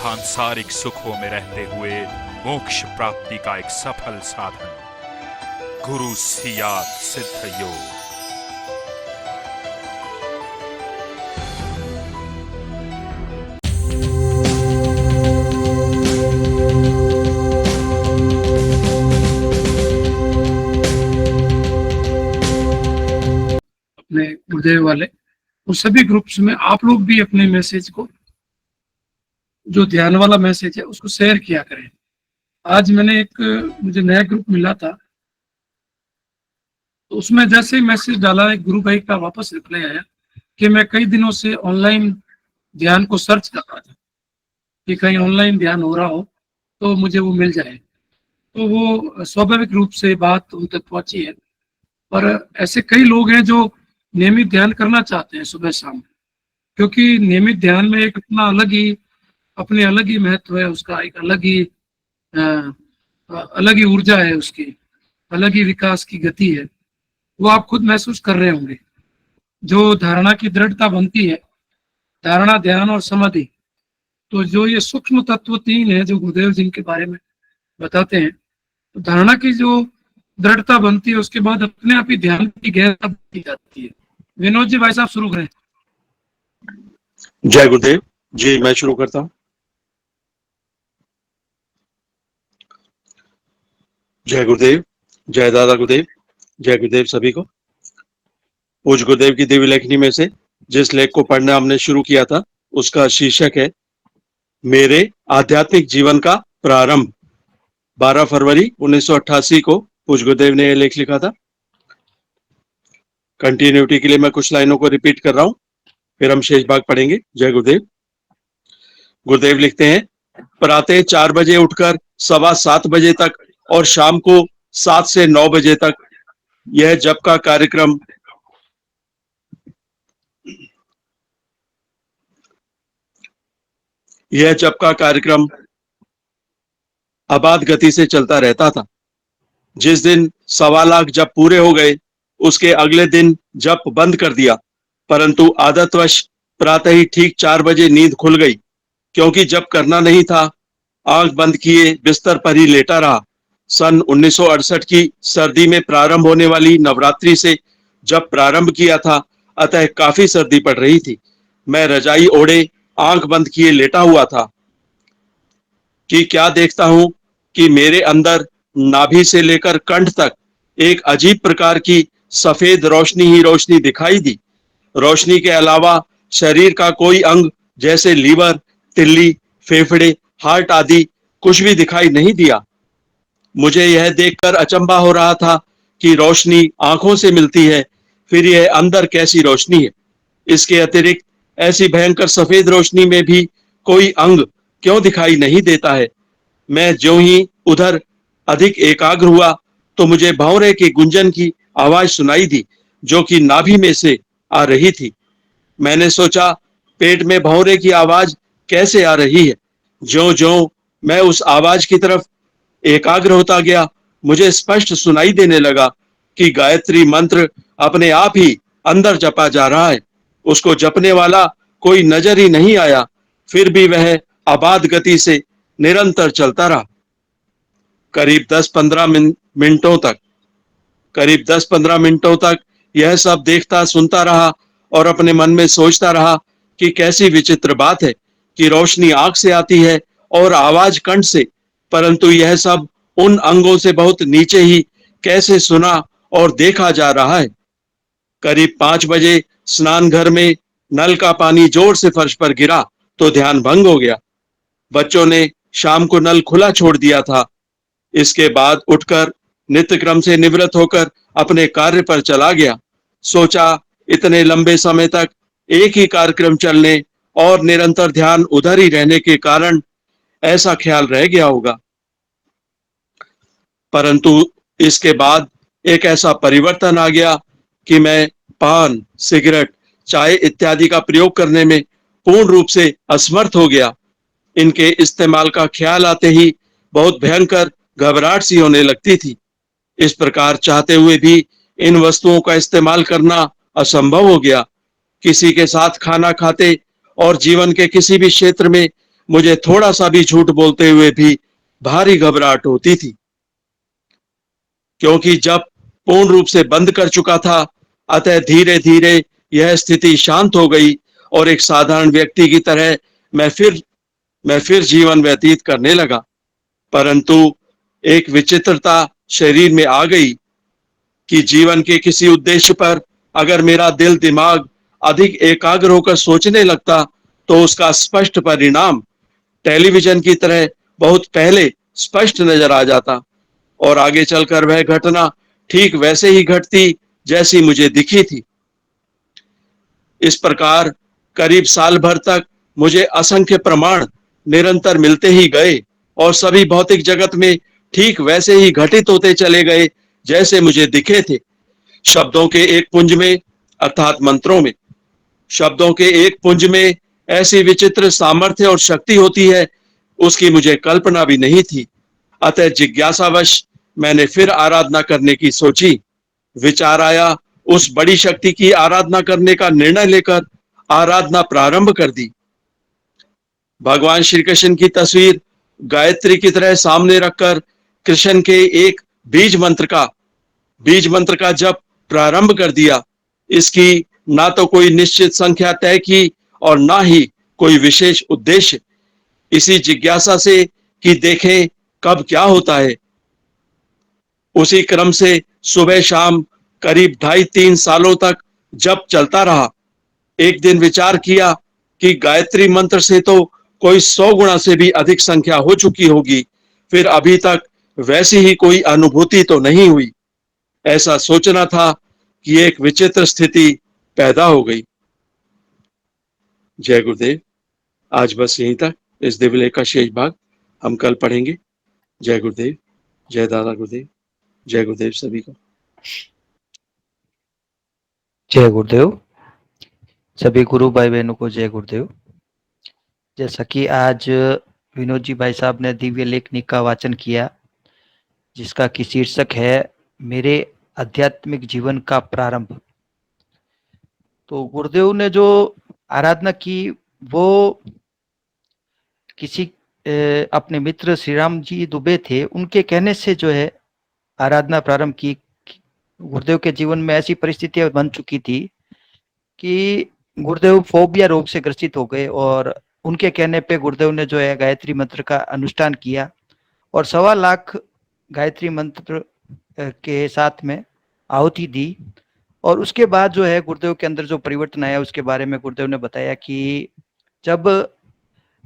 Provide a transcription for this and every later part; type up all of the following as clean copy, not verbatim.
सांसारिक सुखों में रहते हुए मोक्ष प्राप्ति का एक सफल साधन, गुरु सियात सिद्ध योग। अपने गुरुदेव वाले और सभी ग्रुप्स में आप लोग भी अपने मैसेज को, जो ध्यान वाला मैसेज है, उसको शेयर किया करें। आज मुझे नया ग्रुप मिला था, तो उसमें जैसे ही मैसेज डाला, एक गुरु भाई का वापस रिप्लाई आया कि मैं कई दिनों से ऑनलाइन ध्यान को सर्च कर रहा था कि कहीं ऑनलाइन ध्यान हो रहा हो तो मुझे वो मिल जाए। तो वो स्वाभाविक रूप से बात उन तक पहुंची है। पर ऐसे कई लोग हैं जो नियमित ध्यान करना चाहते हैं सुबह शाम, क्योंकि नियमित ध्यान में एक अपने अलग ही महत्व है, उसका एक अलग ही ऊर्जा है, उसकी अलग ही विकास की गति है। वो आप खुद महसूस कर रहे होंगे। जो धारणा की दृढ़ता बनती है, धारणा, ध्यान और समाधि, तो जो ये सूक्ष्म तत्व तीन है जो गुरुदेव जिनके बारे में बताते हैं, तो धारणा की जो दृढ़ता बनती है, उसके बाद अपने आप ही ध्यान की गहराई बढ़ती जाती है। विनोद जी, भाई साहब शुरू करें। जय गुरुदेव जी। मैं शुरू करता हूँ। जय गुरुदेव, जय दादा गुरुदेव, जय गुरुदेव सभी को। पूज्य गुरुदेव की दिव्य लेखनी में से जिस लेख को पढ़ना हमने शुरू किया था, उसका शीर्षक है मेरे आध्यात्मिक जीवन का प्रारंभ। 12 फरवरी 1988 को पूज्य गुरुदेव ने यह लेख लिखा था। कंटिन्यूटी के लिए मैं कुछ लाइनों को रिपीट कर रहा हूं, फिर हम शेष भाग पढ़ेंगे। जय गुरुदेव। गुरुदेव लिखते हैं, प्रातः 4 बजे उठकर 7:15 बजे तक और शाम को 7 से 9 बजे तक यह जप का कार्यक्रम अबाध गति से चलता रहता था। जिस दिन 1.25 लाख जप पूरे हो गए, उसके अगले दिन जप बंद कर दिया, परंतु आदतवश प्रातः ही ठीक 4 बजे नींद खुल गई। क्योंकि जप करना नहीं था, आंख बंद किए बिस्तर पर ही लेटा रहा। सन 1968 की सर्दी में प्रारंभ होने वाली नवरात्रि से जब प्रारंभ किया था, अतः काफी सर्दी पड़ रही थी। मैं रजाई ओढ़े आंख बंद किए लेटा हुआ था कि क्या देखता हूं कि मेरे अंदर नाभि से लेकर कंठ तक एक अजीब प्रकार की सफेद रोशनी ही रोशनी दिखाई दी। रोशनी के अलावा शरीर का कोई अंग जैसे लीवर, तिल्ली, फेफड़े, हार्ट आदि कुछ भी दिखाई नहीं दिया। मुझे यह देखकर अचंभा हो रहा था कि रोशनी आंखों से मिलती है, फिर यह अंदर कैसी रोशनी है। इसके अतिरिक्त ऐसी भयंकर सफेद रोशनी में भी कोई अंग क्यों दिखाई नहीं देता है। मैं ज्यों ही उधर अधिक एकाग्र हुआ तो मुझे भंवरे के गुंजन की आवाज सुनाई दी, जो कि नाभि में से आ रही थी। मैंने सोचा, पेट में भंवरे की आवाज कैसे आ रही है। ज्यों-ज्यों मैं उस आवाज की तरफ एकाग्र होता गया, मुझे स्पष्ट सुनाई देने लगा कि गायत्री मंत्र अपने आप ही अंदर जपा जा रहा है। उसको जपने वाला कोई नजर ही नहीं आया, फिर भी वह अबाध गति से निरंतर चलता रहा। करीब 10-15 मिनटों तक यह सब देखता सुनता रहा और अपने मन में सोचता रहा कि कैसी विचित्र बात है कि रोशनी आंख से आती है और आवाज कंठ से, परंतु यह सब उन अंगों से बहुत नीचे ही कैसे सुना और देखा जा रहा है। करीब 5 बजे स्नान घर में नल का पानी जोर से फर्श पर गिरा तो ध्यान भंग हो गया। बच्चों ने शाम को नल खुला छोड़ दिया था। इसके बाद उठकर नित्य क्रम से निवृत्त होकर अपने कार्य पर चला गया। सोचा, इतने लंबे समय तक एक ही कार्यक्रम चलने और निरंतर ध्यान उधर ही रहने के कारण ऐसा ख्याल रह गया होगा। परंतु इसके बाद एक ऐसा परिवर्तन आ गया कि मैं पान, सिगरेट, चाय इत्यादि का प्रयोग करने में पूर्ण रूप से असमर्थ हो गया। इनके इस्तेमाल का ख्याल आते ही बहुत भयंकर घबराहट सी होने लगती थी। इस प्रकार चाहते हुए भी इन वस्तुओं का इस्तेमाल करना असंभव हो गया। किसी के साथ खाना खाते और जीवन के किसी भी क्षेत्र में मुझे थोड़ा सा भी झूठ बोलते हुए भी भारी घबराहट होती थी, क्योंकि जब पूर्ण रूप से बंद कर चुका था, अतः धीरे धीरे यह स्थिति शांत हो गई और एक साधारण व्यक्ति की तरह मैं फिर मैं फिर जीवन व्यतीत करने लगा। परंतु एक विचित्रता शरीर में आ गई कि जीवन के किसी उद्देश्य पर अगर मेरा दिल दिमाग अधिक एकाग्र होकर सोचने लगता, तो उसका स्पष्ट परिणाम टेलीविजन की तरह बहुत पहले स्पष्ट नजर आ जाता और आगे चलकर वह घटना ठीक वैसे ही घटती जैसी मुझे दिखी थी। इस प्रकार करीब साल भर तक मुझे असंख्य प्रमाण निरंतर मिलते ही गए और सभी भौतिक जगत में ठीक वैसे ही घटित होते चले गए जैसे मुझे दिखे थे। शब्दों के एक पुंज में, अर्थात मंत्रों में, शब्दों के एक पुंज में ऐसी विचित्र सामर्थ्य और शक्ति होती है, उसकी मुझे कल्पना भी नहीं थी। अतः जिज्ञासावश मैंने फिर आराधना करने की सोची। विचार आया, उस बड़ी शक्ति की आराधना करने का निर्णय लेकर आराधना प्रारंभ कर दी। भगवान श्री कृष्ण की तस्वीर गायत्री की तरह सामने रखकर कृष्ण के एक बीज मंत्र का जप प्रारंभ कर दिया। इसकी ना तो कोई निश्चित संख्या तय की और ना ही कोई विशेष उद्देश्य, इसी जिज्ञासा से कि देखें कब क्या होता है। उसी क्रम से सुबह शाम करीब 2.5-3 सालों तक जप चलता रहा। एक दिन विचार किया कि गायत्री मंत्र से तो कोई 100 गुना से भी अधिक संख्या हो चुकी होगी, फिर अभी तक वैसी ही कोई अनुभूति तो नहीं हुई। ऐसा सोचना था कि एक विचित्र स्थिति पैदा हो गई। जय गुरुदेव। आज बस यहीं तक। इस दिव्य का शेष भाग हम कल पढ़ेंगे। जय गुरुदेव, जय दादा गुरुदेव, जय गुरुदेव सभी को। जय गुरुदेव। सभी गुरु भाई बहनों को जय गुरुदेव। जैसा कि आज विनोद जी भाई साहब ने दिव्य लेखनी का वाचन किया, जिसका कि शीर्षक है मेरे आध्यात्मिक जीवन का प्रारंभ। तो गुरुदेव ने जो आराधना की वो किसी अपने मित्र श्री राम जी दुबे थे, उनके कहने से जो है आराधना प्रारंभ की। गुरुदेव के जीवन में ऐसी परिस्थितियां बन चुकी थी कि गुरुदेव फोबिया रोग से ग्रसित हो गए और उनके कहने पे गुरुदेव ने जो है गायत्री मंत्र का अनुष्ठान किया और 1.25 लाख गायत्री मंत्र के साथ में आहुति दी। और उसके बाद जो है गुरुदेव के अंदर जो परिवर्तन आया उसके बारे में गुरुदेव ने बताया कि जब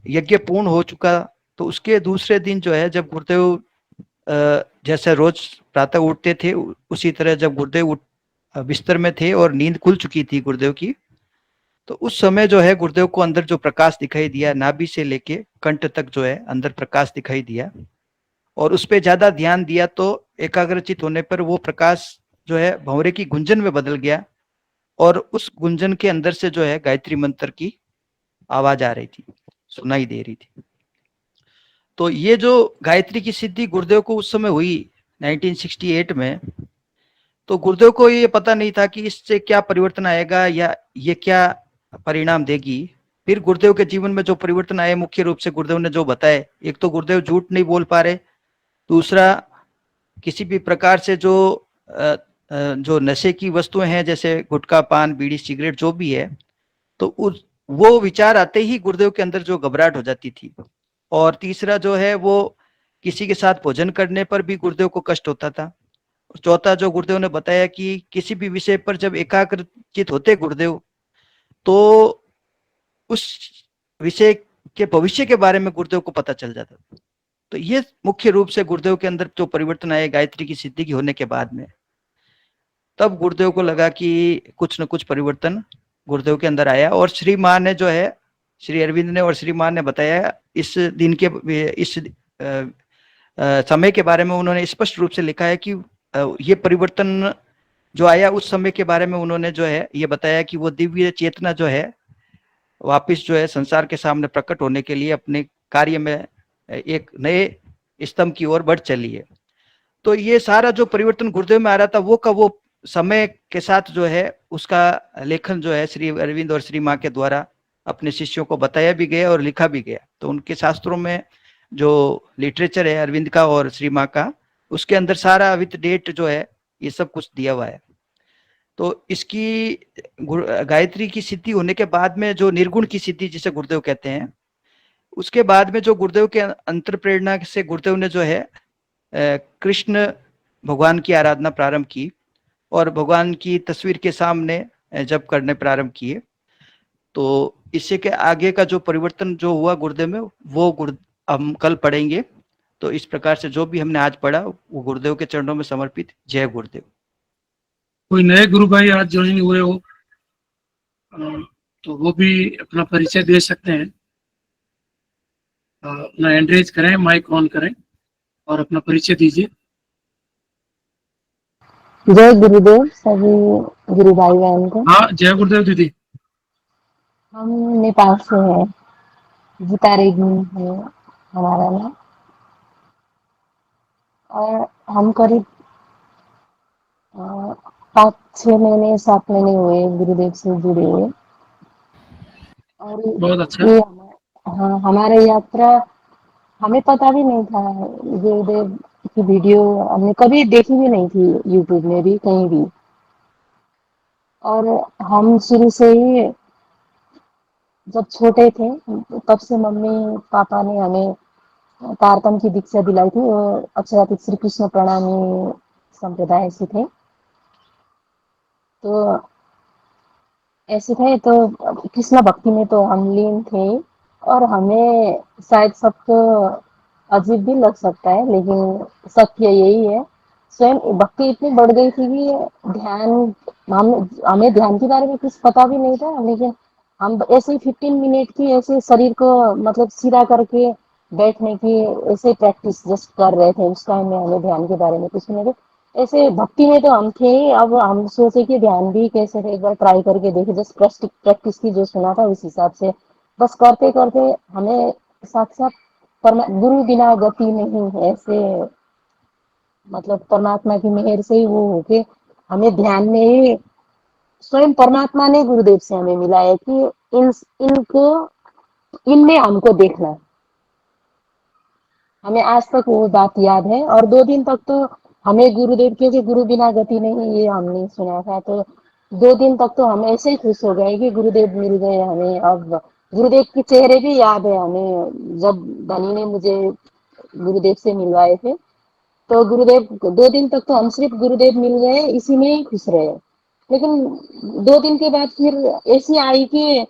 यज्ञ पूर्ण हो चुका तो उसके दूसरे दिन जो है, जब गुरुदेव जैसे रोज प्रातः उठते थे उसी तरह जब गुरुदेव बिस्तर में थे और नींद खुल चुकी थी गुरुदेव की, तो उस समय जो है गुरुदेव को अंदर जो प्रकाश दिखाई दिया, नाभि से लेके कंठ तक जो है अंदर प्रकाश दिखाई दिया और उस पर ज्यादा ध्यान दिया तो एकाग्रचित होने पर वो प्रकाश जो है भंवरे की गुंजन में बदल गया और उस गुंजन के अंदर से जो है गायत्री मंत्र की आवाज आ रही थी, सुनाई दे रही थी। तो ये जो गायत्री की सिद्धि गुरुदेव को उस समय हुई 1968 में, तो गुरुदेव को ये पता नहीं था कि इससे क्या परिवर्तन आएगा या ये क्या परिणाम देगी। फिर गुरुदेव के जीवन में जो परिवर्तन आए मुख्य रूप से गुरुदेव ने जो बताए, एक तो गुरुदेव झूठ नहीं बोल पा रहे, दूसरा किसी भी प्रकार से जो नशे की वस्तुएं हैं जैसे गुटखा पान बीड़ी सिगरेट जो भी है, तो वो विचार आते ही गुरुदेव के अंदर जो घबराहट हो जाती थी। और तीसरा जो है वो किसी के साथ भोजन करने पर भी गुरुदेव को कष्ट होता था। चौथा जो गुरुदेव ने बताया कि किसी भी विषय पर जब एकाग्रचित होते गुरुदेव तो उस विषय के भविष्य के बारे में गुरुदेव को पता चल जाता था। तो ये मुख्य रूप से गुरुदेव के अंदर जो परिवर्तन आए गायत्री की सिद्धि की होने के बाद में, तब गुरुदेव को लगा कि कुछ न कुछ परिवर्तन गुरुदेव के अंदर आया। और श्री मां ने जो है, श्री अरविंद ने और श्री मां ने बताया इस दिन के इस समय के बारे में, उन्होंने स्पष्ट रूप से लिखा है कि ये परिवर्तन जो आया उस समय के बारे में उन्होंने जो है ये बताया कि वो दिव्य चेतना जो है वापिस जो है संसार के सामने प्रकट होने के लिए अपने कार्य में एक नए स्तंभ की ओर बढ़ चली है। तो ये सारा जो परिवर्तन गुरुदेव में आ रहा था वो का वो समय के साथ जो है उसका लेखन जो है श्री अरविंद और श्री मां के द्वारा अपने शिष्यों को बताया भी गया और लिखा भी गया। तो उनके शास्त्रों में जो लिटरेचर है अरविंद का और श्री माँ का, उसके अंदर सारा विथ डेट जो है ये सब कुछ दिया हुआ है। तो इसकी गायत्री की सिद्धि होने के बाद में जो निर्गुण की सिद्धि जिसे गुरुदेव कहते हैं, उसके बाद में जो गुरुदेव के अंतर प्रेरणा से गुरुदेव ने जो है कृष्ण भगवान की आराधना प्रारंभ की और भगवान की तस्वीर के सामने जप करने प्रारंभ किए। तो इससे के आगे का जो परिवर्तन जो हुआ गुरुदेव में, वो हम कल पढ़ेंगे। तो इस प्रकार से जो भी हमने आज पढ़ा वो गुरुदेव के चरणों में समर्पित। जय गुरुदेव। कोई नए गुरु भाई आज ज्वाइन हुए हो तो वो भी अपना परिचय दे सकते हैं। अपना हैंड रेज करें, माइक ऑन करें और अपना परिचय दीजिए। जय गुरुदेव सभी गुरु भाई बहन को। हाँ, जय गुरुदेव दीदी। हम नेपाल से हैं, गीता रेग्मी है हमारा नाम, और हम करीब 5-6 महीने 7 महीने हुए गुरुदेव से जुड़े हुए। और बहुत अच्छा। ये हाँ, हमारी यात्रा हमें पता भी नहीं था। गुरुदेव की वीडियो हमने कभी देखी भी नहीं थी, यूट्यूब में भी कहीं भी। और हम शुरू से ही जब छोटे थे तब से मम्मी पापा ने हमें तारतम की दीक्षा दिलाई थी। वो अक्षरातीत श्री कृष्ण प्रणामी संप्रदाय से थे। तो ऐसे थे, तो कृष्ण भक्ति में तो हम लीन थे। और हमें शायद सबको अजीब भी लग सकता है, लेकिन सत्य यही है। स्वयं भक्ति इतनी बढ़ गई थी कि ध्यान, हमें ध्यान के बारे में कुछ पता भी नहीं था, लेकिन हम ऐसे ही 15 मिनट की ऐसे शरीर को मतलब सीधा करके बैठने की ऐसे प्रैक्टिस जस्ट कर रहे थे। उस टाइम में हमें ध्यान के बारे में कुछ नहीं था। ऐसे भक्ति में तो हम थे ही। अब हम सोचे कि ध्यान भी कैसे थे, एक बार ट्राई करके देखे। जस्ट प्रैक्टिस की, जो सुना था उस हिसाब से बस करते करते हमें साक्षात गुरु बिना गति नहीं है, ऐसे मतलब परमात्मा की मेहर से ही वो होके हमें ध्यान में ही स्वयं परमात्मा ने गुरुदेव से हमें मिला है कि इनको इनमें हमको देखना है। हमें आज तक वो बात याद है। और 2 दिन तक तो हमें गुरुदेव, क्योंकि गुरु बिना गति नहीं ये हमने सुना था, तो 2 दिन तक तो हम ऐसे ही खुश हो गए कि गुरुदेव मिल गए हमें। अब गुरुदेव के चेहरे भी याद है हमें, जब धनी ने मुझे गुरुदेव से मिलवाए थे। तो गुरुदेव 2 दिन तक तो हम सिर्फ गुरुदेव मिल गए इसी में ही खुश रहे। लेकिन 2 दिन के बाद फिर ऐसी आई कि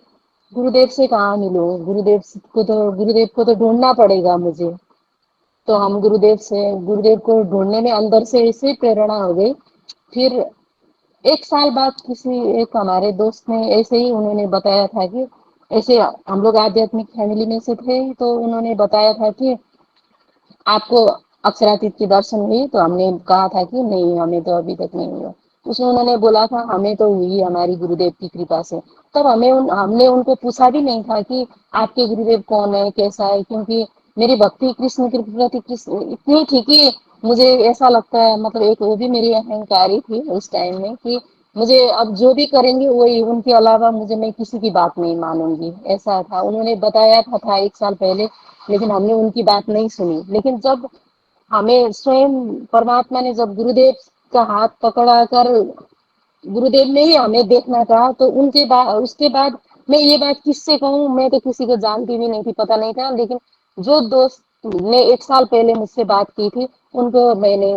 गुरुदेव से कहाँ मिलूं, गुरुदेव को तो ढूंढना पड़ेगा मुझे। तो हम गुरुदेव को ढूंढने में अंदर से ऐसे प्रेरणा हो गई। फिर 1 साल बाद किसी एक हमारे दोस्त ने ऐसे ही उन्होंने बताया था कि ऐसे हम लोग आध्यात्मिक फैमिली में से थे, तो उन्होंने बताया था कि आपको अक्षरातीत की दर्शन हुई। तो हमने कहा था कि नहीं, हमें तो अभी तक नहीं हुआ। उसमें उन्होंने बोला था हमें तो हुई हमारी गुरुदेव की कृपा से। तब हमने उनको पूछा भी नहीं था कि आपके गुरुदेव कौन है, कैसा है, क्योंकि मेरी भक्ति कृष्ण के प्रति कृष्ण इतनी थी कि मुझे ऐसा लगता है, मतलब एक वो भी मेरी अहंकारी थी उस टाइम में कि मुझे अब जो भी करेंगे वही, उनके अलावा मुझे, मैं किसी की बात नहीं मानूंगी, ऐसा था। उन्होंने बताया था 1 साल पहले, लेकिन हमने उनकी बात नहीं सुनी। लेकिन जब हमें स्वयं परमात्मा ने जब गुरुदेव का हाथ पकड़ा कर गुरुदेव ने ही हमें देखना था, तो उनके बाद उसके बाद मैं ये बात किससे कहूँ, मैं तो किसी को जानती भी नहीं थी, पता नहीं था। लेकिन जो दोस्त ने 1 साल पहले मुझसे बात की थी, उनको मैंने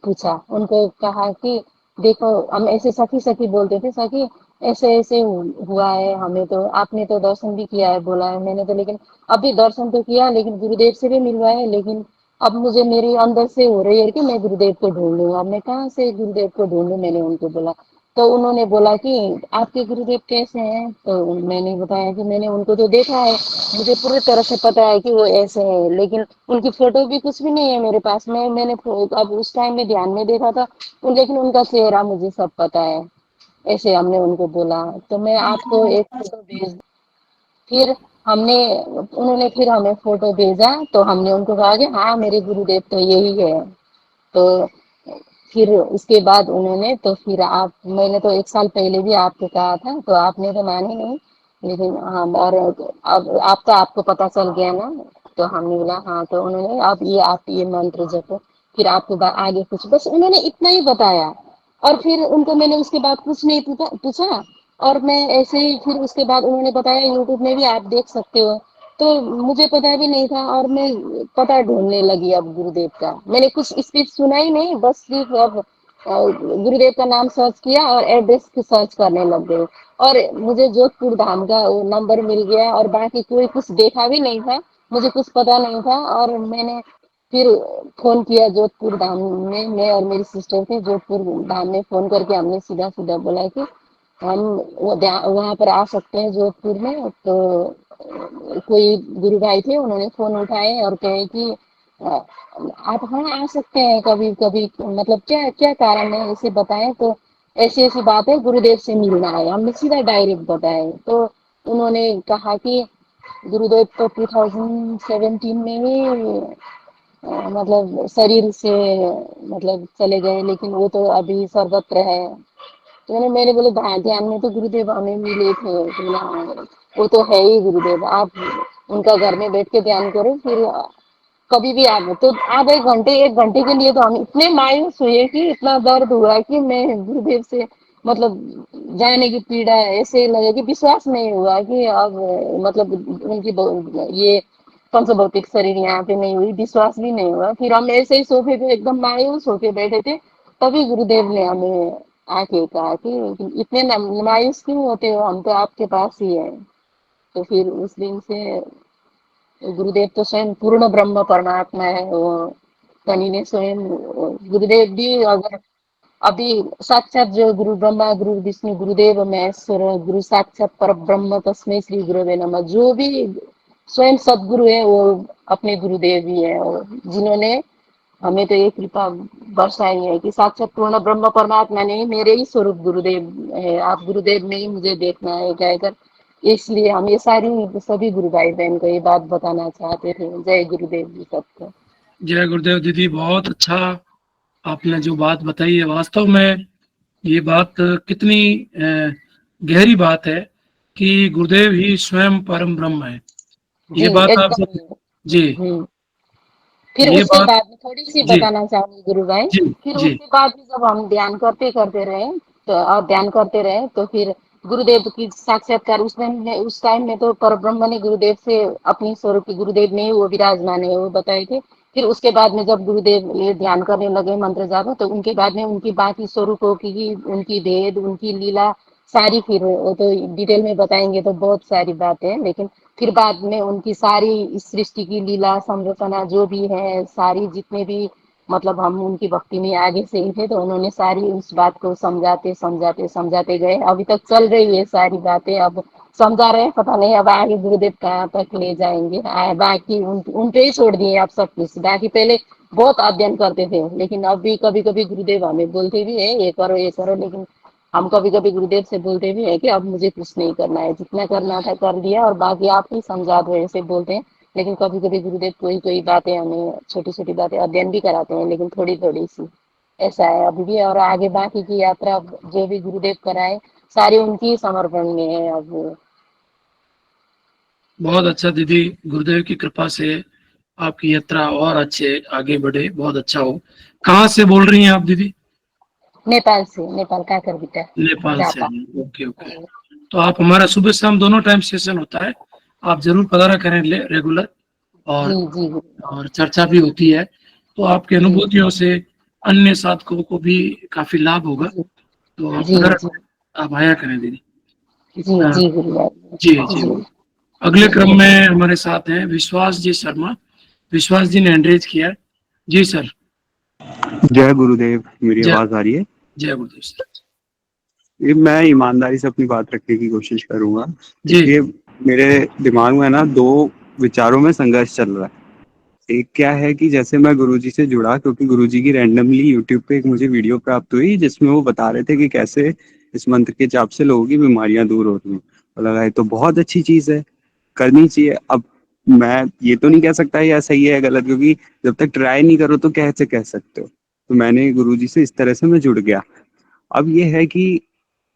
पूछा, उनको कहा कि देखो, हम ऐसे सखी सखी बोलते थे, सखी ऐसे ऐसे हुआ है, हमें तो आपने तो दर्शन भी किया है, बोला है मैंने तो, लेकिन अभी दर्शन तो किया, लेकिन गुरुदेव से भी मिलवा है, लेकिन अब मुझे मेरी अंदर से हो रही है कि मैं गुरुदेव को ढूंढूं। अब मैं कहाँ से गुरुदेव को ढूंढूं, मैंने उनको बोला। तो उन्होंने बोला कि आपके गुरुदेव कैसे हैं। तो मैंने बताया कि मैंने उनको तो देखा है, मुझे पूरी तरह से पता है कि वो ऐसे हैं, लेकिन उनकी फोटो भी कुछ भी नहीं है मेरे पास में। मैंने अब उस टाइम में ध्यान में देखा था, लेकिन उनका चेहरा मुझे सब पता है, ऐसे हमने उनको बोला। तो मैं आपको एक फोटो भेज, फिर हमने उन्होंने फिर हमें फोटो भेजा, तो हमने उनको कहा कि हाँ मेरे गुरुदेव तो यही है। तो फिर उसके बाद उन्होंने, तो फिर आप, मैंने तो 1 साल पहले भी आपको कहा था, तो आपने तो माने नहीं। लेकिन हाँ, और अब आपको पता चल गया ना, तो हमने बोला हाँ, तो उन्होंने अब ये आप ये मंत्र जपो, फिर आपको आगे कुछ, बस उन्होंने इतना ही बताया। और फिर उनको मैंने उसके बाद कुछ नहीं पूछा। और मैं ऐसे ही फिर उसके बाद उन्होंने बताया यूट्यूब में भी आप देख सकते हो। तो मुझे पता भी नहीं था, और मैं पता ढूंढने लगी अब गुरुदेव का। मैंने कुछ स्पीच सुना ही नहीं, बस सिर्फ अब गुरुदेव का नाम सर्च किया और एड्रेस की सर्च करने लग गई। और मुझे जोधपुर धाम का वो नंबर मिल गया, और बाकी कोई कुछ देखा भी नहीं था, मुझे कुछ पता नहीं था। और मैंने फिर फोन किया जोधपुर धाम में, मैं और मेरी सिस्टर थे जोधपुर धाम में, फोन करके हमने सीधा सीधा बोला कि हम वहाँ पर आ सकते हैं जोधपुर में। तो कोई गुरु भाई थे, उन्होंने फोन उठाए और कहे कि आप हाँ आ सकते हैं कभी कभी, मतलब क्या क्या कारण है इसे बताएं। तो ऐसी ऐसी बात है, गुरुदेव से मिलना है, हमने सीधा डायरेक्ट बताया। तो उन्होंने कहा कि गुरुदेव तो 2017 में ही मतलब शरीर से मतलब चले गए, लेकिन वो तो अभी सर्वत्र है। तो मैंने बोले ध्यान में तो गुरुदेव हमें मिले थे। तो बोला, हाँ, वो तो है ही गुरुदेव, आप उनका घर में बैठ के ध्यान करो, फिर कभी भी आ गए। तो आधे एक घंटे के लिए तो हम इतने मायूस हुए कि इतना दर्द हुआ कि मैं गुरुदेव से मतलब जाने की पीड़ा, ऐसे लगे कि विश्वास नहीं हुआ कि अब मतलब उनकी ये पंचभौतिक शरीर यहाँ पे नहीं हुई, विश्वास भी नहीं हुआ। फिर हम ऐसे ही सोफे पे एकदम मायूस होके बैठे थे, तभी गुरुदेव ने हमें आके कहा कि इतने मायूस क्यों होते हो, हम तो आपके पास ही है। तो फिर उस दिन से गुरुदेव तो स्वयं पूर्ण ब्रह्म परमात्मा है वो। कनि ने स्वयं गुरुदेव भी अगर अभी साक्षात जो गुरु ब्रह्मा गुरु विष्णु गुरुदेव महेश्वर गुरु साक्षात पर ब्रह्म तस्मै श्री गुरुवे नमः, जो भी स्वयं सदगुरु है वो अपने गुरुदेव ही है, और जिन्होंने हमें तो ये कृपा बरसाई है कि साक्षात पूर्ण ब्रह्म परमात्मा ने ही मेरे ही स्वरूप गुरुदेव है, आप गुरुदेव में ही मुझे देखना है कहकर। इसलिए हम ये सारी सभी गुरु भाई बहन को ये बात बताना चाहते थे। जय गुरुदेव जी सबको। जय गुरुदेव दीदी, बहुत अच्छा आपने जो बात बताई है, वास्तव में ये बात कितनी गहरी बात है कि गुरुदेव ही स्वयं परम ब्रह्म है। जी ये बात आप जब, एकदम। जी, हम्म। फिर ये उसके बात, बाद में थोड़ी सी जी बताना चाहूंगी गुरु भाई। जी फिर जी, उसके बाद में जब हम ध्यान करते करते रहे, तो और ध्यान करते रहे, तो फिर गुरुदेव की साक्षात्कार उस टाइम में तो परब्रह्म ने गुरुदेव से अपनी स्वरूप की गुरुदेव में ही वो विराजमान है वो बताए थे। फिर उसके बाद में जब गुरुदेव ये ध्यान करने लगे मंत्र जाप, तो उनके बाद में उनकी बाकी स्वरूपों की उनकी भेद उनकी लीला सारी, फिर वो तो डिटेल में बताएंगे तो बहुत सारी बातें हैं। लेकिन फिर बाद में उनकी सारी इस सृष्टि की लीला संरचना जो भी है सारी, जितने भी मतलब हम उनकी भक्ति में आगे से ही थे, तो उन्होंने सारी उस बात को समझाते समझाते समझाते गए। अभी तक चल रही है सारी बातें, अब समझा रहे हैं, पता नहीं अब आगे गुरुदेव कहाँ तक ले जाएंगे। बाकी उन पे ही छोड़ दिए अब सब कुछ। बाकी पहले बहुत अध्ययन करते थे, लेकिन अब भी कभी कभी गुरुदेव हमें बोलते भी है ये करो, लेकिन हम कभी कभी गुरुदेव से बोलते भी है कि अब मुझे कुछ नहीं करना है, जितना करना था कर दिया, और बाकी आप ही समझा दो, ऐसे बोलते हैं। लेकिन कभी कभी गुरुदेव कोई कोई बातें हमें छोटी छोटी बातें अध्ययन भी कराते हैं, लेकिन थोड़ी थोड़ी सी, ऐसा है अभी भी। और आगे बाकी की यात्रा जो भी गुरुदेव कराए सारी उनकी समर्पण में है अब। बहुत अच्छा दीदी, गुरुदेव की कृपा से आपकी यात्रा और अच्छे आगे बढ़े, बहुत अच्छा हो। कहाँ से बोल रही हैं आप दीदी? नेपाल से, नेपाल का कर बेटा नेपाल से? जापा। Okay okay. तो आप हमारा सुबह शाम दोनों टाइम सेशन होता है, आप जरूर पधारा करें रेगुलर, जी और जी और चर्चा भी होती है, तो आपकी जी अनुभूतियों से अन्य साधकों को भी काफी लाभ होगा। जी तो आप जी पधारा जी करें, आप आया करें दीदी। जी हाँ, जी गुरुदेव जी जी जी। जी अगले क्रम में हमारे साथ हैं विश्वास जी शर्मा। विश्वास जी ने एंड्रेज किया है। जी सर। जय गुरुदेव, मेरी जय, आवाज आ रही है? जय गुरुदेव सर। ये मैं ईमानदारी से अपनी बात रखने की कोशिश करूंगा। जी देखिए, मेरे दिमाग में ना दो विचारों में संघर्ष चल रहा है। एक क्या है कि जैसे मैं गुरुजी से जुड़ा, क्योंकि गुरुजी की रैंडमली यूट्यूब पे एक मुझे वीडियो प्राप्त हुई जिसमें वो बता रहे थे कि कैसे इस मंत्र के जाप से लोगों की बीमारियां दूर होती हैं। और लगा ये तो बहुत अच्छी चीज है, करनी चाहिए। अब मैं ये तो नहीं कह सकता या सही है या गलत, क्योंकि जब तक ट्राई नहीं करो तो कैसे कह सकते हो। तो मैंने गुरुजी से इस तरह से मैं जुड़ गया। अब ये है कि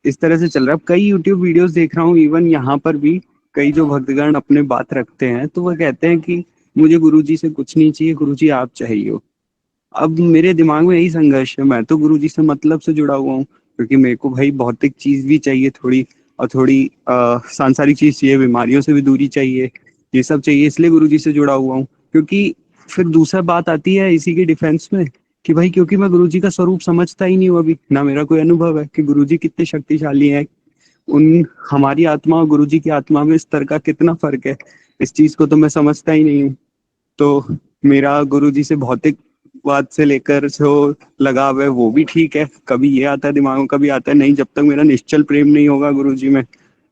इस तरह से चल रहा है। अब कई यूट्यूब वीडियोस देख रहा हूँ, इवन यहाँ पर भी कई जो भक्तगण अपने बात रखते हैं तो वो कहते हैं कि मुझे गुरुजी से कुछ नहीं चाहिए, गुरुजी आप चाहिए हो। अब मेरे दिमाग में यही संघर्ष है, मैं तो गुरुजी से मतलब से जुड़ा हुआ हूँ क्योंकि मेरे को भाई भौतिक चीज भी चाहिए थोड़ी, और थोड़ी सांसारिक चीज चाहिए, बीमारियों से भी दूरी चाहिए, ये सब चाहिए, इसलिए गुरुजी से जुड़ा हुआ हूँ। क्योंकि फिर दूसरा बात आती है इसी के डिफेंस में कि भाई क्योंकि मैं गुरुजी का स्वरूप समझता ही नहीं हूँ अभी, ना मेरा कोई अनुभव है कि गुरुजी कितने शक्तिशाली है, उन हमारी आत्मा और गुरुजी की आत्मा में स्तर का कितना फर्क है, इस चीज को तो मैं समझता ही नहीं हूँ। तो मेरा गुरुजी से भौतिकवाद से लेकर जो लगाव है वो भी ठीक है, कभी ये आता है दिमाग में, कभी आता है नहीं, जब तक मेरा निश्चल प्रेम नहीं होगा गुरुजी में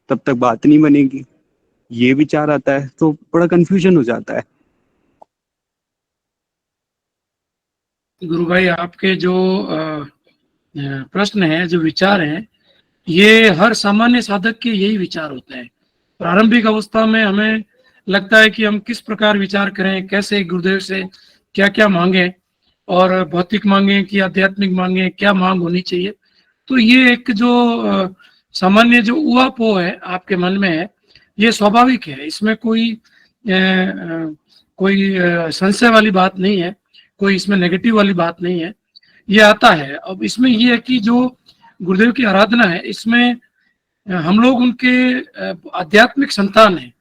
तब तक बात नहीं बनेगी, ये विचार आता है, तो बड़ा कंफ्यूजन हो जाता है। गुरु भाई, आपके जो प्रश्न है, जो विचार हैं, ये हर सामान्य साधक के यही विचार होते हैं। प्रारंभिक अवस्था में हमें लगता है कि हम किस प्रकार विचार करें, कैसे गुरुदेव से क्या क्या मांगे, और भौतिक मांगे कि आध्यात्मिक मांगे, क्या मांग होनी चाहिए। तो ये एक जो सामान्य जो उहापोह है आपके मन में है, ये स्वाभाविक है, इसमें कोई संशय वाली बात नहीं है, कोई इसमें नेगेटिव वाली बात नहीं है, ये आता है। अब इसमें ये है कि जो गुरुदेव की आराधना है, इसमें हम लोग उनके आध्यात्मिक संतान हैं,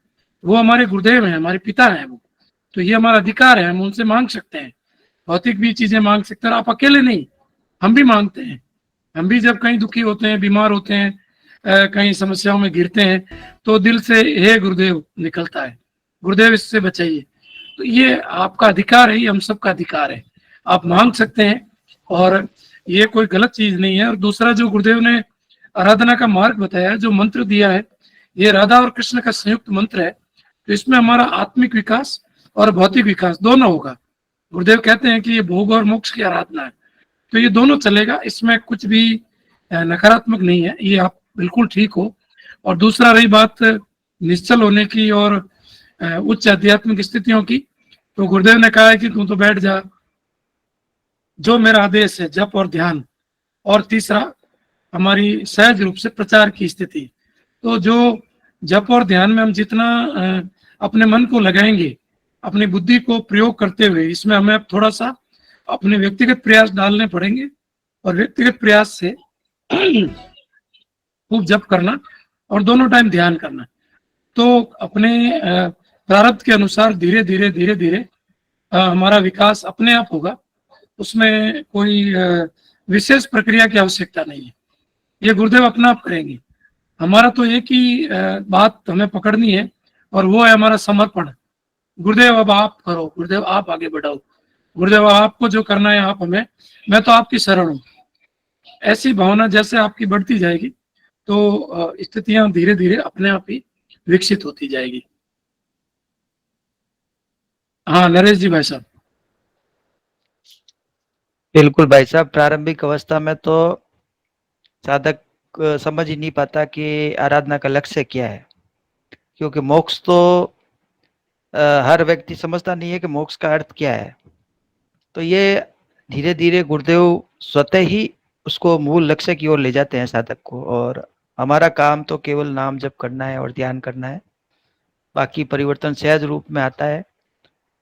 वो हमारे गुरुदेव हैं, हमारे पिता हैं वो, तो ये हमारा अधिकार है, हम उनसे मांग सकते हैं, भौतिक भी चीजें मांग सकते हैं। आप अकेले नहीं, हम भी मांगते हैं, हम भी जब कहीं दुखी होते हैं, बीमार होते हैं, कहीं समस्याओं में गिरते हैं, तो दिल से हे गुरुदेव निकलता है, गुरुदेव इससे बचाइए। तो ये आपका अधिकार है, ये हम सबका अधिकार है, आप मांग सकते हैं, और ये कोई गलत चीज नहीं है। और दूसरा, जो गुरुदेव ने आराधना का मार्ग बताया, जो मंत्र दिया है, ये राधा और कृष्ण का संयुक्त मंत्र है, तो इसमें हमारा आत्मिक विकास और भौतिक विकास दोनों होगा। गुरुदेव कहते हैं कि ये भोग और मोक्ष की आराधना है, तो ये दोनों चलेगा, इसमें कुछ भी नकारात्मक नहीं है, ये आप बिल्कुल ठीक हो। और दूसरा, रही बात निश्चल होने की और उच्च आध्यात्मिक स्थितियों की, तो गुरुदेव ने कहा है कि तू तो बैठ जा, जो मेरा आदेश है जप और ध्यान। और तीसरा, हमारी सहज रूप से प्रचार की स्थिति। तो जो जप और ध्यान में हम जितना अपने मन को लगाएंगे, अपनी बुद्धि को प्रयोग करते हुए, इसमें हमें अब थोड़ा सा अपने व्यक्तिगत प्रयास डालने पड़ेंगे, और व्यक्तिगत प्रयास से खूब जप करना और दोनों टाइम ध्यान करना, तो अपने प्रारब्ध के अनुसार धीरे धीरे धीरे धीरे हमारा विकास अपने आप होगा, उसमें कोई विशेष प्रक्रिया की आवश्यकता नहीं है, ये गुरुदेव अपना आप करेंगे। हमारा तो एक ही बात हमें पकड़नी है, और वो है हमारा समर्पण। गुरुदेव अब आप करो, गुरुदेव आप आगे बढ़ाओ, गुरुदेव आपको जो करना है आप हमें, मैं तो आपकी शरण हूँ। ऐसी भावना जैसे आपकी बढ़ती जाएगी, तो स्थितियां धीरे धीरे अपने आप ही विकसित होती जाएगी। हाँ नरेश जी भाई साहब। बिल्कुल भाई साहब, प्रारंभिक अवस्था में तो साधक समझ ही नहीं पाता कि आराधना का लक्ष्य क्या है, क्योंकि मोक्ष तो हर व्यक्ति समझता नहीं है कि मोक्ष का अर्थ क्या है। तो ये धीरे धीरे गुरुदेव स्वतः ही उसको मूल लक्ष्य की ओर ले जाते हैं साधक को, और हमारा काम तो केवल नाम जप करना है और ध्यान करना है, बाकी परिवर्तन सहज रूप में आता है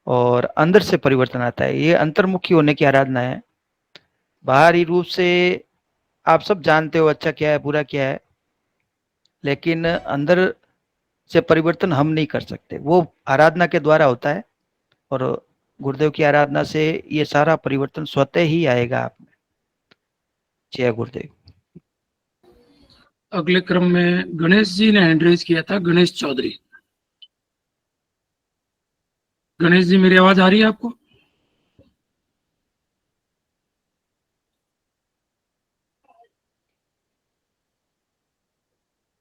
और अंदर से परिवर्तन आता है। ये अंतर्मुखी होने की आराधना है। बाहरी रूप से आप सब जानते हो अच्छा क्या है बुरा क्या है, लेकिन अंदर से परिवर्तन हम नहीं कर सकते, वो आराधना के द्वारा होता है, और गुरुदेव की आराधना से ये सारा परिवर्तन स्वतः ही आएगा आप में। जय गुरुदेव। अगले क्रम में गणेश जी ने हैंड रेज किया था, गणेश चौधरी। गणेश जी, मेरी आवाज आ रही है आपको?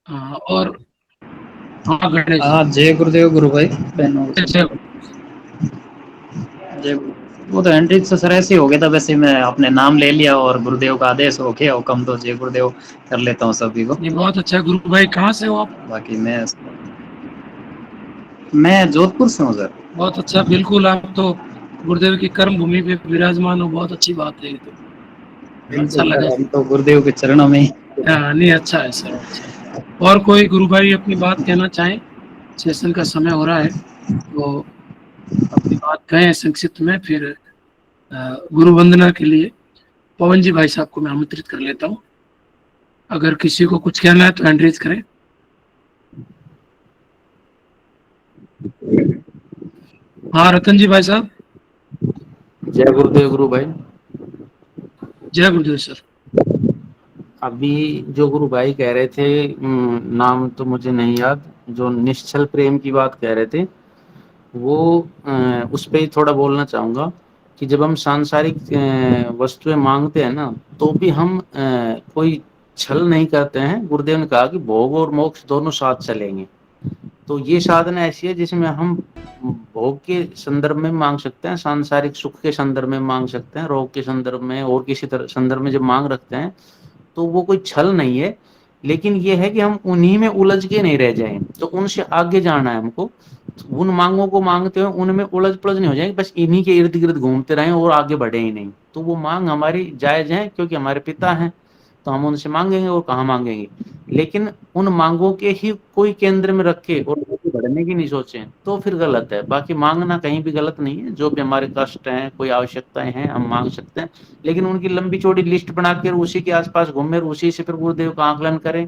हाँ, और हाँ गणेश जी। हाँ जय गुरुदेव गुरु भाई बहनों। जय जय वो तो एंट्री से सर ऐसे ही हो गया था, वैसे मैं अपने नाम ले लिया और गुरुदेव का आदेश हो गया हुक्म, तो जय गुरुदेव कर लेता हूँ सभी को। ये बहुत अच्छा है। गुरु भाई कहाँ से हो आप? बाकी मैं जोधपुर से हूँ सर। बहुत अच्छा, बिल्कुल आप तो गुरुदेव की कर्म भूमि पे विराजमान हो, बहुत अच्छी बात है ये तो, अच्छा लगा। हम तो गुरुदेव के चरणों में ही हाँ, नहीं अच्छा है सर, अच्छा है। और कोई गुरु भाई अपनी बात कहना चाहें? सेशन का समय हो रहा है, तो अपनी बात कहें संक्षिप्त में, फिर गुरु वंदना के लिए पवन जी भाई साहब को मैं आमंत्रित कर लेता हूँ। अगर किसी को कुछ कहना है तो हैंड रेज करें। हाँ रतन जी भाई साहब। जय गुरुदेव गुरु भाई। जय गुरुदेव सर। अभी जो गुरु भाई कह रहे थे, नाम तो मुझे नहीं याद, जो निश्चल प्रेम की बात कह रहे थे, वो उस पे ही थोड़ा बोलना चाहूंगा कि जब हम सांसारिक वस्तुएं मांगते हैं ना, तो भी हम कोई छल नहीं करते हैं। गुरुदेव ने कहा कि भोग और मोक्ष दोनों साथ चलेंगे। तो ये साधना ऐसी है जिसमें हम भोग के संदर्भ में मांग सकते हैं, सांसारिक सुख के संदर्भ में मांग सकते हैं, रोग के संदर्भ में और किसी तरह संदर्भ में जब मांग रखते हैं तो वो कोई छल नहीं है। लेकिन ये है कि हम उन्हीं में उलझ के नहीं रह जाएं, तो उनसे आगे जाना है हमको। उन मांगों को मांगते हुए उनमें उलझ पुलझ नहीं हो जाएंगे, बस इन्हीं के इर्द गिर्द घूमते रहें और आगे बढ़े ही नहीं। तो वो मांग हमारी जायज है, क्योंकि हमारे पिता हैं, तो हम उनसे मांगेंगे और कहाँ मांगेंगे। लेकिन उन मांगों के ही कोई केंद्र में रखे और बढ़ने की नहीं सोचें तो फिर गलत है। बाकी मांगना कहीं भी गलत नहीं है। जो भी हमारे कष्ट हैं, कोई आवश्यकताएं हैं, हम मांग सकते हैं, लेकिन उनकी लंबी चौड़ी लिस्ट बनाकर उसी के आसपास घूमे, उसी से फिर गुरुदेव का आकलन करें,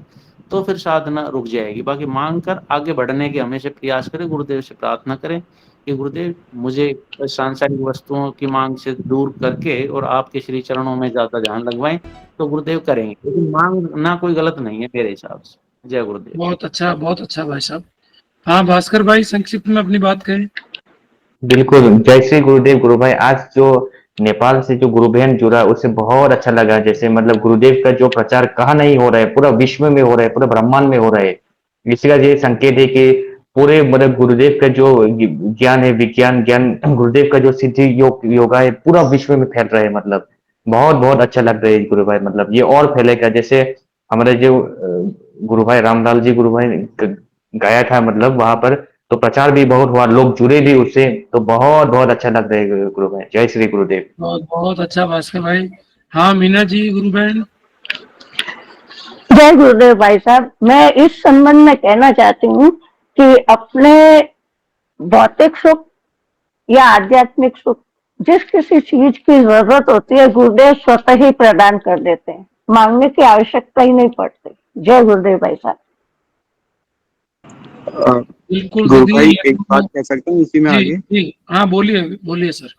तो फिर साधना रुक जाएगी। बाकी मांग कर आगे बढ़ने के हमेशा प्रयास करें, गुरुदेव से प्रार्थना करें कि गुरुदेव मुझे सांसारिक वस्तुओं की मांग से दूर करके और आपके श्री चरणों में ज्यादा ध्यान लगवाएं, तो गुरुदेव करेंगे। लेकिन मांगना कोई गलत नहीं है मेरे हिसाब से। जय गुरुदेव। बहुत अच्छा भाई साहब। हाँ भास्कर भाई, संक्षिप्त में अपनी बात कहें। बिल्कुल, जय श्री गुरुदेव गुरु भाई। आज जो नेपाल से जो गुरु बहन जुड़ा उससे बहुत अच्छा लगा। जैसे मतलब गुरुदेव का जो प्रचार कहाँ नहीं हो रहा है, पूरा विश्व में हो रहा है, पूरे ब्रह्मांड में हो रहा है। इसका ये संकेत है कि पूरे मतलब गुरुदेव का जो ज्ञान है, विज्ञान ज्ञान, गुरुदेव का जो सिद्धि योगा है, पूरा विश्व में फैल रहा है। मतलब बहुत बहुत अच्छा लग रहा है गुरु भाई। मतलब ये और फैलेगा। जैसे हमारे जो गुरु भाई रामलाल जी गुरु भाई गाया था, मतलब वहां पर तो प्रचार भी बहुत हुआ, लोग जुड़े भी उससे। तो बहुत बहुत अच्छा लग रहा है गुरु भाई। जय श्री गुरुदेव। बहुत अच्छा भास्कर भाई। हाँ मीना जी गुरु बहन। जय गुरुदेव भाई साहब। मैं इस संबंध में कहना चाहती हूँ कि अपने भौतिक सुख या आध्यात्मिक सुख, जिस किसी चीज की जरूरत होती है, गुरुदेव स्वतः ही प्रदान कर देते हैं, मांगने की आवश्यकता ही नहीं पड़ती। जय गुरुदेव भाई साहब। बिल्कुल गुरु दीदी। भाई एक बात कह सकता हूँ इसी में जी आगे। जी हाँ, बोलिए बोलिए सर।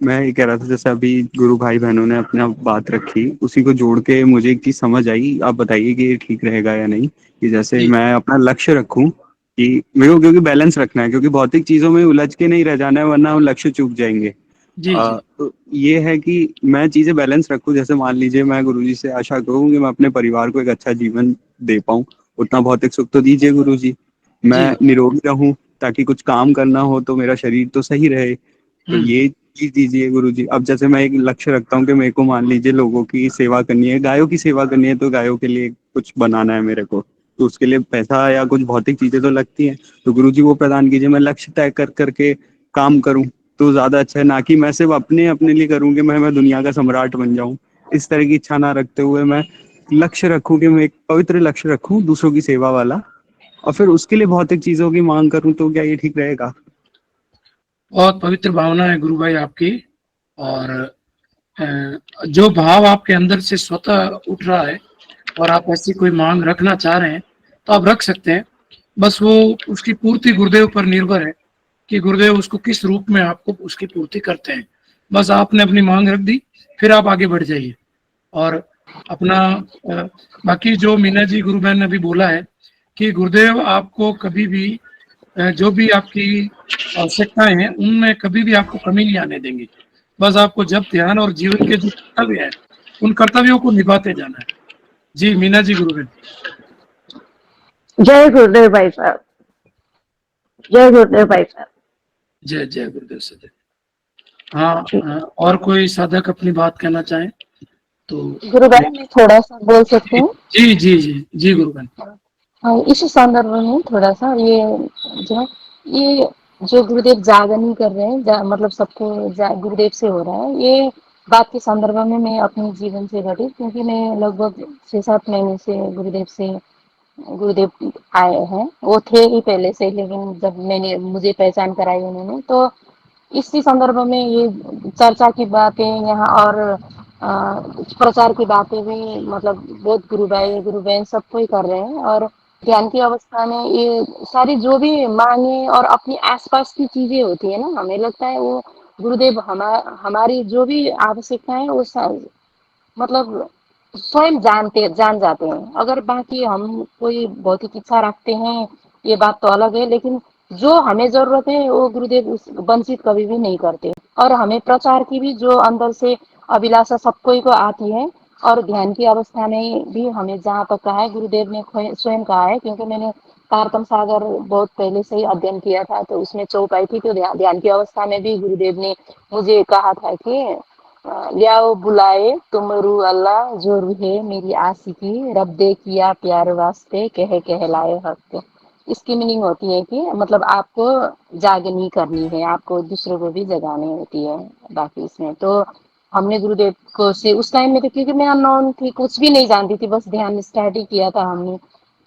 मैं ये कह रहा था, जैसे अभी गुरु भाई बहनों ने अपना बात रखी, उसी को जोड़ के मुझे एक चीज समझ आई। आप बताइए कि ये ठीक रहेगा या नहीं। कि जैसे जी मैं अपना लक्ष्य रखूं कि मेरे को, क्योंकि बैलेंस रखना है, क्योंकि भौतिक चीजों में उलझ के नहीं रह जाना है, वरना हम लक्ष्य चूक जाएंगे। जी जी तो ये है कि मैं चीजें बैलेंस रखूं। जैसे मान लीजिए मैं गुरुजी से आशा करूं कि मैं अपने परिवार को एक अच्छा जीवन दे पाऊं, उतना भौतिक सुख तो दीजिए गुरुजी। जी। मैं निरोगी रहूं, ताकि कुछ काम करना हो तो मेरा शरीर तो सही रहे। तो हम्म ये चीज दीजिए गुरुजी। अब जैसे मैं एक लक्ष्य रखता हूँ कि मेरे को मान लीजिए लोगों की सेवा करनी है, गायों की सेवा करनी है, तो गायों के लिए कुछ बनाना है मेरे को, तो उसके लिए पैसा या कुछ भौतिक चीजें तो लगती हैं। तो गुरुजी वो प्रदान कीजिए। मैं लक्ष्य तय कर करके काम करूं तो ज्यादा अच्छा है, ना कि मैं सिर्फ अपने अपने लिए करूं कि मैं दुनिया का सम्राट बन जाऊं। इस तरह की इच्छा ना रखते हुए मैं लक्ष्य रखूं कि मैं एक पवित्र लक्ष्य रखूं दूसरों की सेवा वाला, और फिर उसके लिए भौतिक चीजों की मांग करूं। तो क्या ये ठीक रहेगा? बहुत पवित्र भावना है गुरु भाई आपकी। और जो भाव आपके अंदर से स्वतः उठ रहा है और आप ऐसी कोई मांग रखना चाह रहे हैं, तो आप रख सकते हैं। बस वो उसकी पूर्ति गुरुदेव पर निर्भर है कि गुरुदेव उसको किस रूप में आपको उसकी पूर्ति करते हैं। बस आपने अपनी मांग रख दी, फिर आप आगे बढ़ जाइए। और अपना बाकी जो मीना जी गुरु बहन ने अभी बोला है कि गुरुदेव आपको कभी भी जो भी आपकी आवश्यकताएं हैं उनमें कभी भी आपको कमी नहीं आने देंगे। बस आपको जब ध्यान और जीवन के जो कर्तव्य है, उन कर्तव्यों को निभाते जाना है। जी मीना जी गुरु बहन। जय गुरुदेव भाई साहब। जय गुरुदेव भाई साहब। जय जय गुरुदेव सदैव। हाँ, और कोई साधक अपनी बात कहना चाहे तो। गुरु भाई मैं थोड़ा सा बोल सकती हूँ? जी जी जी जी गुरु बहन। हाँ, इस संदर्भ में थोड़ा सा ये जो है, ये जो गुरुदेव जागरण कर रहे हैं, मतलब सबको गुरुदेव से हो रहा है, ये बात के संदर्भ में मैं अपने जीवन से घटित, क्योंकि मैं लगभग 6-7 महीने से गुरुदेव आए हैं। वो थे ही पहले से, लेकिन जब मैंने मुझे पहचान कराई उन्होंने, तो इसी संदर्भ में ये चर्चा की बातें यहाँ और प्रचार की बातें भी मतलब बहुत गुरु भाई गुरु बहन सबको ही कर रहे हैं। और ध्यान की अवस्था में ये सारी जो भी मांगे और अपनी आसपास की चीजें होती है ना, हमें लगता है वो गुरुदेव हमारी जो भी आवश्यकता है वो मतलब स्वयं जान जाते हैं। अगर बाकी हम कोई भौतिक इच्छा रखते हैं ये बात तो अलग है, लेकिन जो हमें जरूरत है वो गुरुदेव वंचित कभी भी नहीं करते। और हमें प्रचार की भी जो अंदर से अभिलाषा सबको को आती है, और ध्यान की अवस्था में भी हमें जहाँ तक कहा है गुरुदेव ने स्वयं कहा है, क्योंकि मैंने तारतम सागर बहुत पहले से ही अध्ययन किया था, तो उसमें चौपाई थी, तो ध्यान की अवस्था में भी गुरुदेव ने मुझे कहा था कि लियाओ बुलाए तुम रू अल्लाह जो रूहे मेरी आशिकी रब दे किया प्यार वास्ते कह लाए हक। इसकी मीनिंग होती है कि मतलब आपको जागनी करनी है, आपको दूसरों को भी जगानी होती है। बाकी इसमें तो हमने गुरुदेव को से उस टाइम में तो, क्योंकि मैं अननोन थी, कुछ भी नहीं जानती थी, बस ध्यान स्टार्ट ही किया था हमने।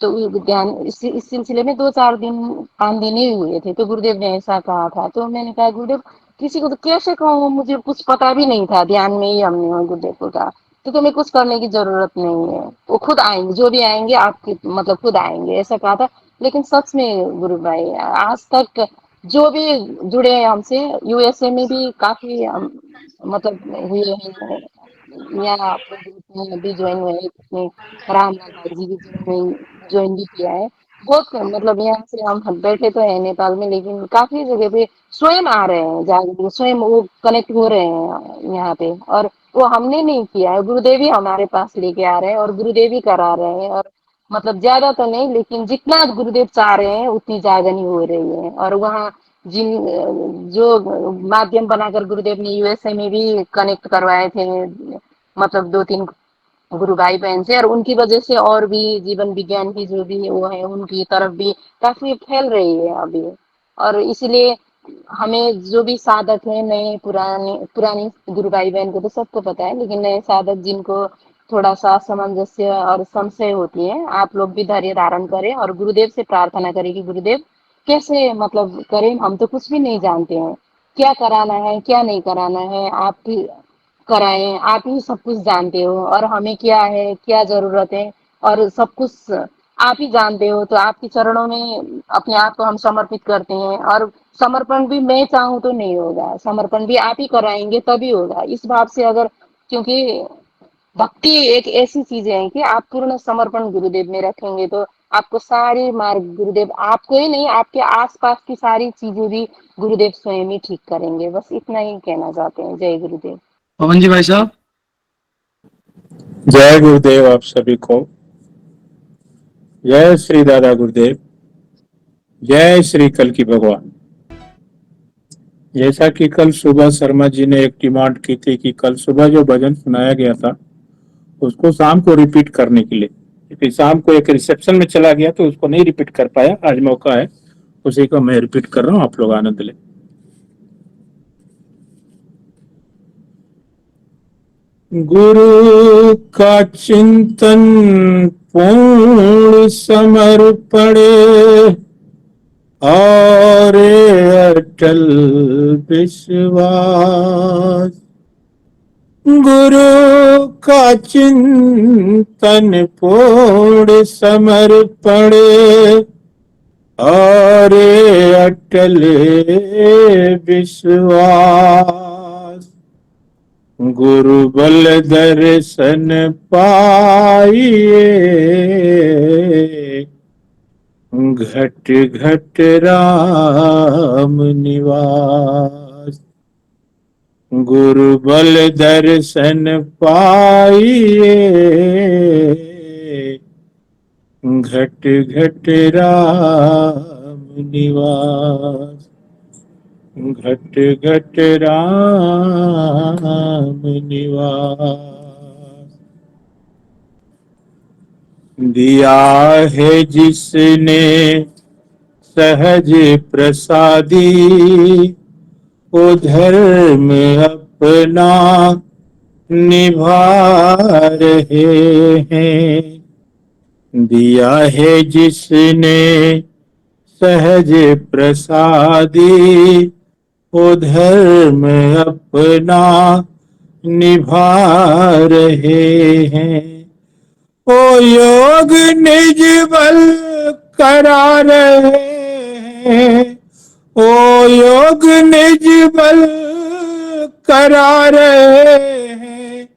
तो ध्यान इस सिलसिले में 2-4 दिन 5 दिन ही हुए थे, तो गुरुदेव ने ऐसा कहा था। तो मैंने कहा गुरुदेव किसी को तो कैसे कहूँ, मुझे कुछ पता भी नहीं था, ध्यान में ही हमने गुरुदेव को कहा तो तुम्हें कुछ करने की जरूरत नहीं है, वो खुद आएंगे, जो भी आएंगे आपके मतलब खुद आएंगे, ऐसा कहा था। लेकिन सच में गुरु भाई आज तक जो भी जुड़े हैं हमसे, यूएसए में भी काफी मतलब हुए हैं, यहाँ अपने ग्रुप में भी ज्वाइन हुए हैं, अपने रामलाल भाई जी भी ज्वाइन भी किया है। बहुत मतलब यहाँ से हम बैठे तो है नेपाल में, लेकिन काफी जगह पे स्वयं आ रहे हैं, जागरूक स्वयं वो कनेक्ट हो रहे हैं यहाँ पे। और वो हमने नहीं किया है, गुरुदेव ही हमारे पास लेके आ रहे हैं और गुरुदेव ही करा रहे हैं। और मतलब ज्यादा तो नहीं, लेकिन जितना गुरुदेव चाह रहे हैं उतनी जागनी हो रही है। और वहाँ जिन जो माध्यम बनाकर गुरुदेव ने यूएसए में भी कनेक्ट करवाए थे, मतलब 2-3 गुरु भाई बहन से, और उनकी वजह से और भी जीवन विज्ञान की जो भी वो है उनकी तरफ भी काफी फैल रही है अभी। और इसलिए हमें जो भी साधक है, नए पुराने पुराने गुरु भाई बहन को तो सबको पता है, लेकिन नए साधक जिनको थोड़ा सा सामंजस्य और संशय होती है, आप लोग भी धैर्य धारण करें और गुरुदेव से प्रार्थना करें कि गुरुदेव कैसे मतलब करें, हम तो कुछ भी नहीं जानते हैं, क्या कराना है क्या नहीं कराना है, आप ही कराएं, आप ही सब कुछ जानते हो, और हमें क्या है क्या जरूरत है और सब कुछ आप ही जानते हो। तो आपके चरणों में अपने आप को हम समर्पित करते हैं। और समर्पण भी मैं चाहूँ तो नहीं होगा, समर्पण भी आप ही कराएंगे तभी होगा, इस भाव से अगर, क्योंकि भक्ति एक ऐसी चीज है कि आप पूर्ण समर्पण गुरुदेव में रखेंगे तो आपको सारे मार्ग गुरुदेव, आपको ही नहीं आपके आसपास की सारी चीजें भी गुरुदेव स्वयं ही ठीक करेंगे। बस इतना ही कहना चाहते हैं। जय गुरुदेव। पवन जी भाई साहब। जय गुरुदेव आप सभी को। जय श्री दादा गुरुदेव, जय श्री कल की भगवान। जैसा कि कल सुबह शर्मा जी ने एक डिमांड की थी कि कल सुबह जो भजन सुनाया गया था उसको शाम को रिपीट करने के लिए, क्योंकि शाम को एक रिसेप्शन में चला गया तो उसको नहीं रिपीट कर पाया, आज मौका है उसी को मैं रिपीट कर रहा हूँ, आप लोग आनंद लें। गुरु का चिंतन पूर्ण समर्पण और अटल विश्वास, गुरु का चिंतन पूर्ण समर्पण और अटल विश्वास, गुरु बल दर्शन पाइए घट घट राम निवास, गुरु बल दर्शन पाइए घट घट राम निवास, घट घट राम निवास। दिया है जिसने सहज प्रसादी, वो धर्म अपना निभा रहे हैं। दिया है जिसने सहज प्रसादी, वो धर्म अपना निभा रहे हैं। ओ योग निज बल करा रहे हैं, ओ योग निज बल करा रहे हैं,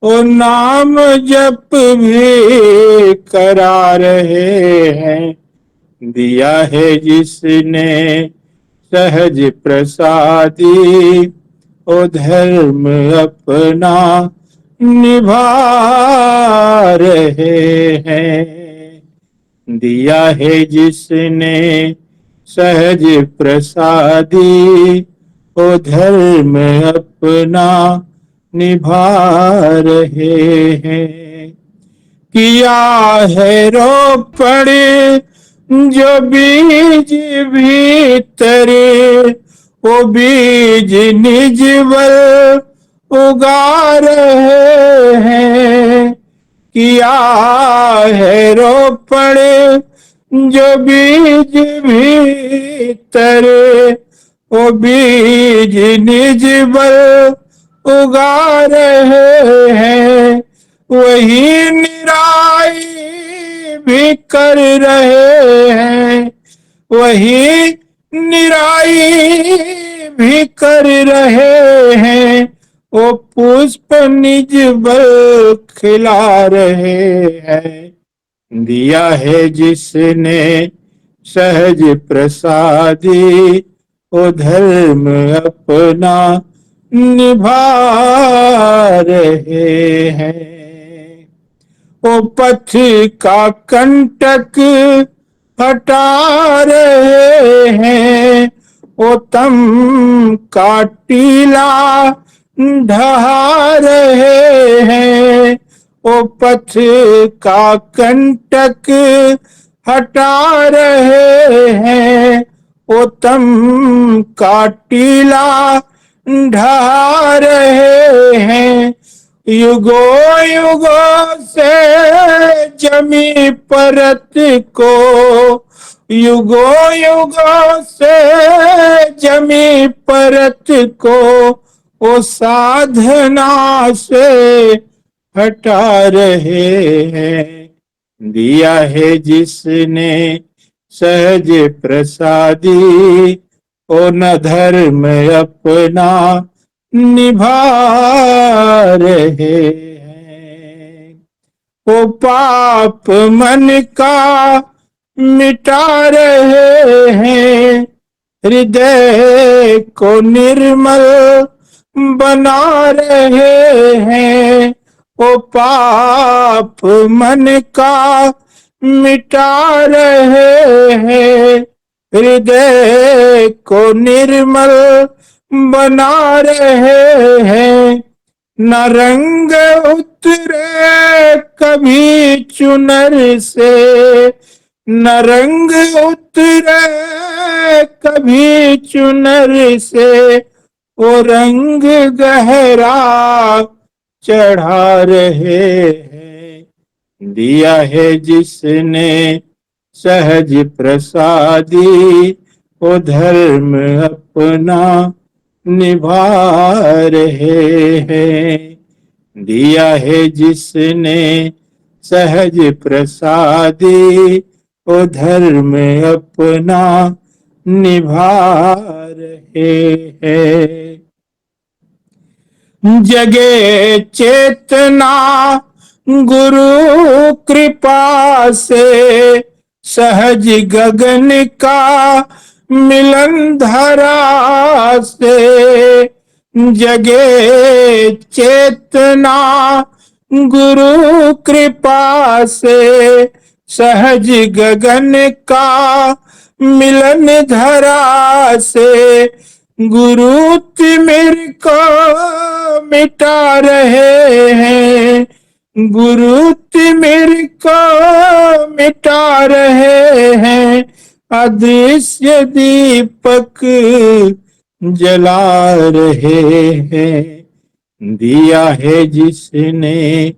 ओ नाम जप भी करा रहे हैं। दिया है जिसने सहज प्रसादी, ओ धर्म अपना निभा रहे हैं। दिया है जिसने सहज प्रसादी, ओ धर्म अपना निभा रहे हैं। किया है रोपण जो बीज भीतर, वो बीज निज बल उगा रहे हैं। किया है रोपण जो बीज भीतर, वो बीज निज बल उगा रहे हैं। वही निराई भी कर रहे हैं, वही निराई भी कर रहे हैं। वो पुष्प निज बल खिला रहे हैं। दिया है जिसने सहज प्रसादी, वो धर्म अपना निभा रहे हैं। वो पथ का कंटक हटा रहे हैं, वो तम का टीला ढहा रहे हैं। वो पथ का कंटक हटा रहे हैं, वो तम का टीला ढहा रहे हैं। युगो युगो से जमी परत को, युगो युगो से जमी परत को, वो साधना से हटा रहे हैं। दिया है जिसने सहज प्रसादी, ओ न धर्म अपना निभा रहे हैं। वो पाप मन का मिटा रहे हैं, हृदय को निर्मल बना रहे हैं। वो पाप मन का मिटा रहे हैं, हृदय को निर्मल बना रहे हैं। न रंग उतरे कभी चुनर से, न रंग उतरे कभी चुनर से, वो रंग गहरा चढ़ा रहे हैं। दिया है जिसने सहज प्रसादी, वो धर्म अपना निभा रहे हैं। दिया है जिसने सहज प्रसादी, वो धर्म अपना निभा रहे हैं। जगे चेतना गुरु कृपा से, सहज गगन का मिलन धरा से। जगे चेतना गुरु कृपा से, सहज गगन का मिलन धरा से। गुरु तिमिर को मिटा रहे हैं, गुरु तिमिर को मिटा रहे हैं। अदृश्य दीपक जला रहे हैं। दिया है जिसने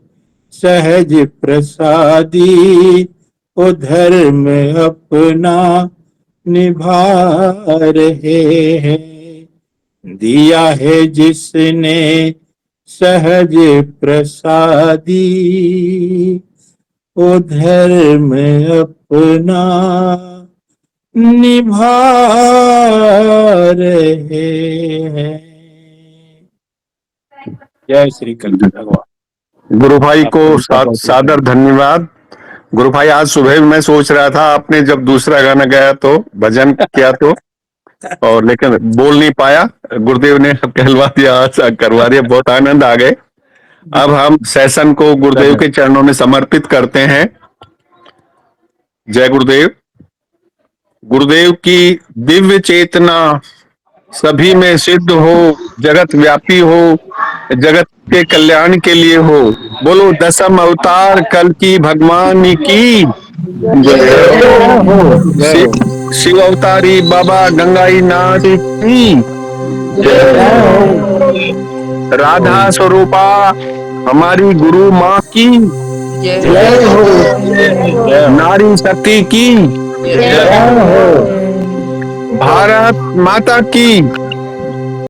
सहज प्रसादी, वो धर्म अपना निभा रहे हैं। दिया है जिसने सहज प्रसादी, वो धर्म अपना निभा रहे हैं। जय श्री कृष्ण भगवान। गुरु भाई को आपको बहुत सादर धन्यवाद। गुरु भाई आज सुबह भी मैं सोच रहा था, आपने जब दूसरा गाना गाया तो भजन किया तो, और लेकिन बोल नहीं पाया, गुरुदेव ने कहलवा दिया, करवा दिया, बहुत आनंद आ गए। अब हम सेशन को गुरुदेव के चरणों में समर्पित करते हैं। जय गुरुदेव। गुरुदेव की दिव्य चेतना सभी में सिद्ध हो, जगत व्यापी हो, जगत के कल्याण के लिए हो। बोलो दसम अवतार कल की भगवान की शिव अवतारी बाबा गंगाई नाथ की, राधा स्वरूपा हमारी गुरु माँ की, नारी शक्ति की, भारत माता की।